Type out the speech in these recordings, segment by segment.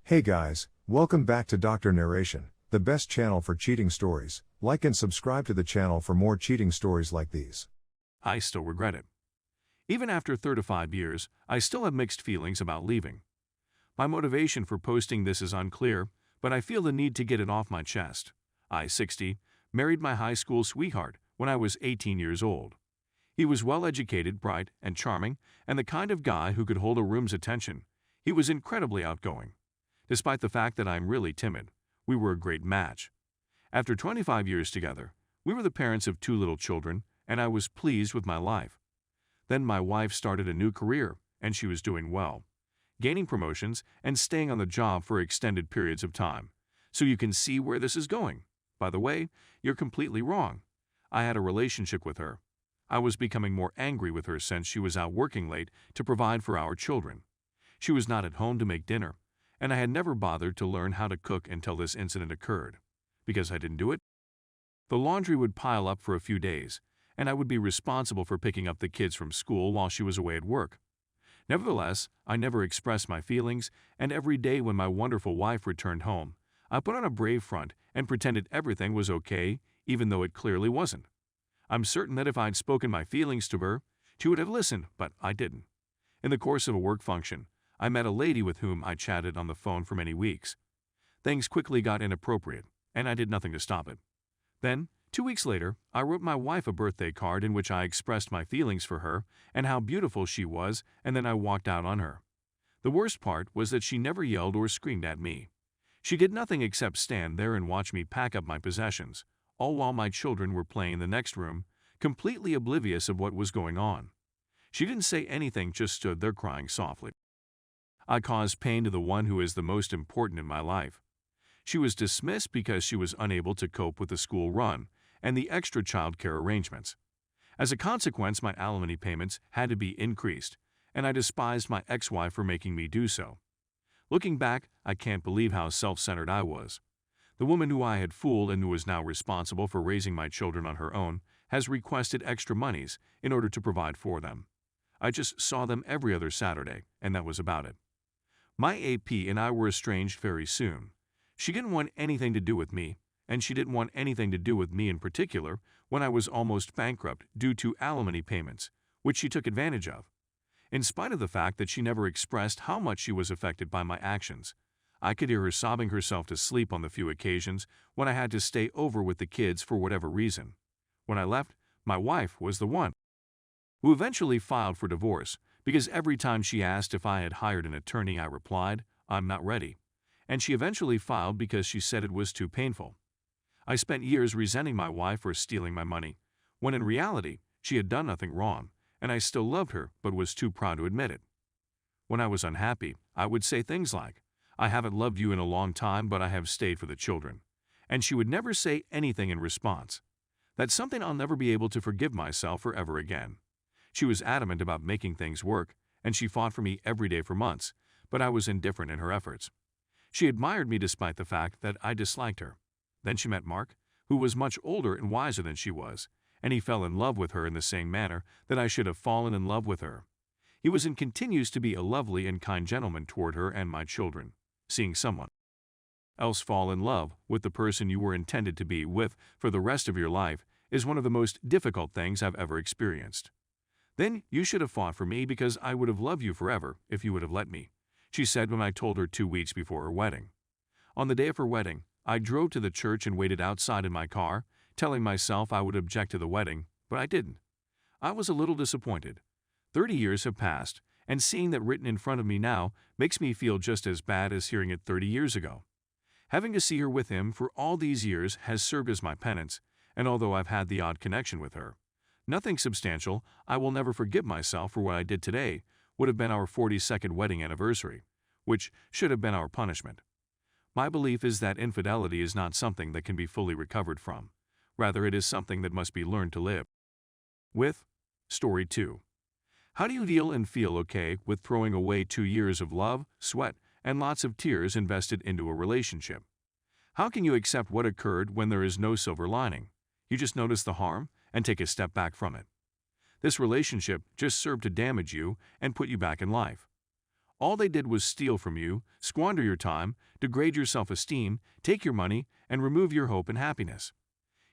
Hey guys, welcome back to Dr. Narration, the best channel for cheating stories. Like and subscribe to the channel for more cheating stories like these. I still regret it. Even after 35 years, I still have mixed feelings about leaving. My motivation for posting this is unclear, but I feel the need to get it off my chest. I, 60, married my high school sweetheart when I was 18 years old. He was well-educated, bright, and charming, and the kind of guy who could hold a room's attention. He was incredibly outgoing. Despite the fact that I'm really timid, we were a great match. After 25 years together, we were the parents of 2 little children, and I was pleased with my life. Then my wife started a new career, and she was doing well, gaining promotions and staying on the job for extended periods of time. So you can see where this is going. By the way, you're completely wrong. I had a relationship with her. I was becoming more angry with her since she was out working late to provide for our children. She was not at home to make dinner, and I had never bothered to learn how to cook until this incident occurred. Because I didn't do it, the laundry would pile up for a few days, and I would be responsible for picking up the kids from school while she was away at work. Nevertheless, I never expressed my feelings, and every day when my wonderful wife returned home, I put on a brave front and pretended everything was okay, even though it clearly wasn't. I'm certain that if I'd spoken my feelings to her, she would have listened, but I didn't. In the course of a work function, I met a lady with whom I chatted on the phone for many weeks. Things quickly got inappropriate, and I did nothing to stop it. Then, 2 weeks later, I wrote my wife a birthday card in which I expressed my feelings for her and how beautiful she was, and then I walked out on her. The worst part was that she never yelled or screamed at me. She did nothing except stand there and watch me pack up my possessions, all while my children were playing in the next room, completely oblivious of what was going on. She didn't say anything, just stood there crying softly. I caused pain to the one who is the most important in my life. She was dismissed because she was unable to cope with the school run and the extra child care arrangements. As a consequence, my alimony payments had to be increased, and I despised my ex-wife for making me do so. Looking back, I can't believe how self-centered I was. The woman who I had fooled and who is now responsible for raising my children on her own has requested extra monies in order to provide for them. I just saw them every other Saturday, and that was about it. My AP and I were estranged very soon. She didn't want anything to do with me, and she didn't want anything to do with me in particular when I was almost bankrupt due to alimony payments, which she took advantage of. In spite of the fact that she never expressed how much she was affected by my actions, I could hear her sobbing herself to sleep on the few occasions when I had to stay over with the kids for whatever reason. When I left, my wife was the one who eventually filed for divorce because every time she asked if I had hired an attorney, I replied, "I'm not ready." And she eventually filed because she said it was too painful. I spent years resenting my wife for stealing my money, when in reality, she had done nothing wrong, and I still loved her but was too proud to admit it. When I was unhappy, I would say things like, "I haven't loved you in a long time, but I have stayed for the children." And she would never say anything in response. That's something I'll never be able to forgive myself for ever again. She was adamant about making things work, and she fought for me every day for months, but I was indifferent in her efforts. She admired me despite the fact that I disliked her. Then she met Mark, who was much older and wiser than she was, and he fell in love with her in the same manner that I should have fallen in love with her. He was and continues to be a lovely and kind gentleman toward her and my children. Seeing someone else fall in love with the person you were intended to be with for the rest of your life is one of the most difficult things I've ever experienced. Then you should have fought for me because I would have loved you forever if you would have let me, she said when I told her 2 weeks before her wedding. On the day of her wedding, I drove to the church and waited outside in my car, telling myself I would object to the wedding, but I didn't. I was a little disappointed. 30 years have passed, and seeing that written in front of me now makes me feel just as bad as hearing it 30 years ago. Having to see her with him for all these years has served as my penance, and although I've had the odd connection with her, nothing substantial, I will never forgive myself for what I did today would have been our 42nd wedding anniversary, which should have been our punishment. My belief is that infidelity is not something that can be fully recovered from. Rather, it is something that must be learned to live with. Story 2. How do you deal and feel okay with throwing away 2 years of love, sweat, and lots of tears invested into a relationship? How can you accept what occurred when there is no silver lining? You just notice the harm and take a step back from it. This relationship just served to damage you and put you back in life. All they did was steal from you, squander your time, degrade your self-esteem, take your money, and remove your hope and happiness.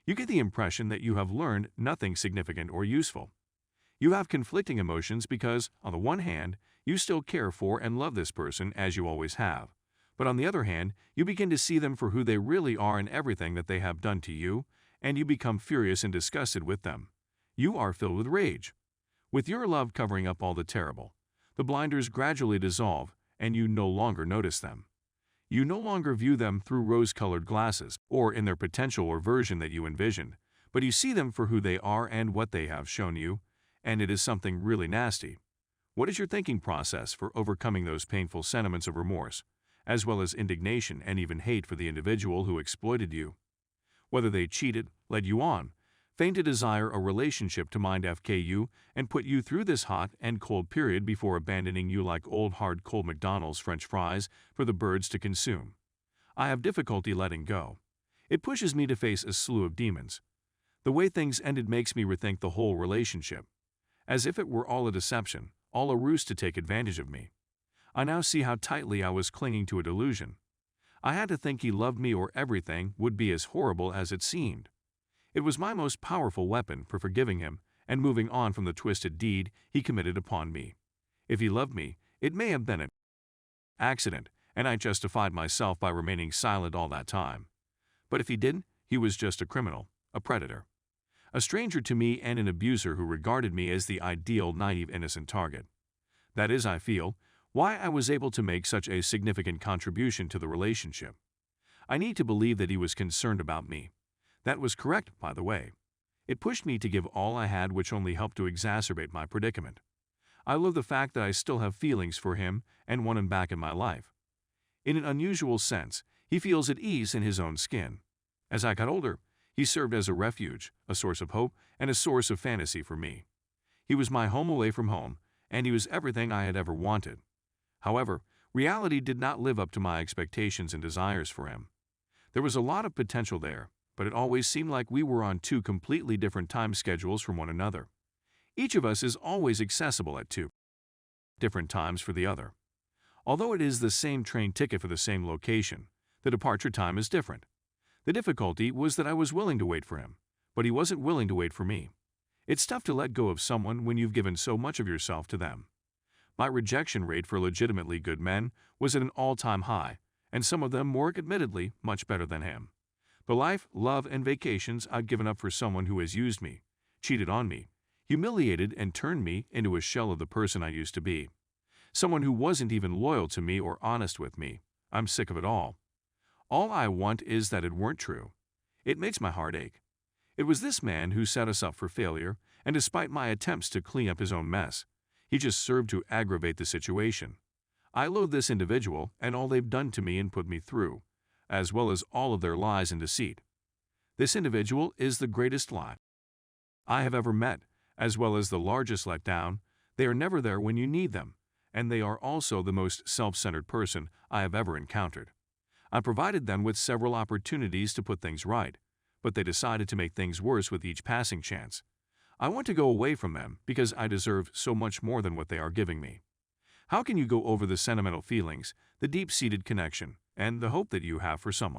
You get the impression that you have learned nothing significant or useful. You have conflicting emotions because, on the one hand, you still care for and love this person as you always have. But on the other hand, you begin to see them for who they really are and everything that they have done to you, and you become furious and disgusted with them. You are filled with rage. With your love covering up all the terrible, the blinders gradually dissolve, and you no longer notice them. You no longer view them through rose-colored glasses or in their potential or version that you envisioned, but you see them for who they are and what they have shown you, and it is something really nasty. What is your thinking process for overcoming those painful sentiments of remorse, as well as indignation and even hate for the individual who exploited you? Whether they cheated, led you on, feigned to desire a relationship to mind FKU, and put you through this hot and cold period before abandoning you like old hard cold McDonald's French fries for the birds to consume. I have difficulty letting go. It pushes me to face a slew of demons. The way things ended makes me rethink the whole relationship. As if it were all a deception, all a ruse to take advantage of me. I now see how tightly I was clinging to a delusion. I had to think he loved me or everything would be as horrible as it seemed. It was my most powerful weapon for forgiving him and moving on from the twisted deed he committed upon me. If he loved me, it may have been an accident, and I justified myself by remaining silent all that time. But if he didn't, he was just a criminal, a predator. A stranger to me and an abuser who regarded me as the ideal, naive, innocent target. That is, I feel, why I was able to make such a significant contribution to the relationship. I need to believe that he was concerned about me. That was correct, by the way. It pushed me to give all I had, which only helped to exacerbate my predicament. I love the fact that I still have feelings for him and want him back in my life. In an unusual sense, he feels at ease in his own skin. As I got older, he served as a refuge, a source of hope, and a source of fantasy for me. He was my home away from home, and he was everything I had ever wanted. However, reality did not live up to my expectations and desires for him. There was a lot of potential there, but it always seemed like we were on two completely different time schedules from one another. Each of us is always accessible at two different times for the other. Although it is the same train ticket for the same location, the departure time is different. The difficulty was that I was willing to wait for him, but he wasn't willing to wait for me. It's tough to let go of someone when you've given so much of yourself to them. My rejection rate for legitimately good men was at an all-time high, and some of them were admittedly much better than him. The life, love, and vacations I'd given up for someone who has used me, cheated on me, humiliated and turned me into a shell of the person I used to be. Someone who wasn't even loyal to me or honest with me. I'm sick of it all. All I want is that it weren't true. It makes my heart ache. It was this man who set us up for failure, and despite my attempts to clean up his own mess, he just served to aggravate the situation. I loathe this individual and all they've done to me and put me through, as well as all of their lies and deceit. This individual is the greatest lie I have ever met, as well as the largest letdown. They are never there when you need them, and they are also the most self-centered person I have ever encountered. I provided them with several opportunities to put things right, but they decided to make things worse with each passing chance. I want to go away from them because I deserve so much more than what they are giving me. How can you go over the sentimental feelings, the deep-seated connection, and the hope that you have for someone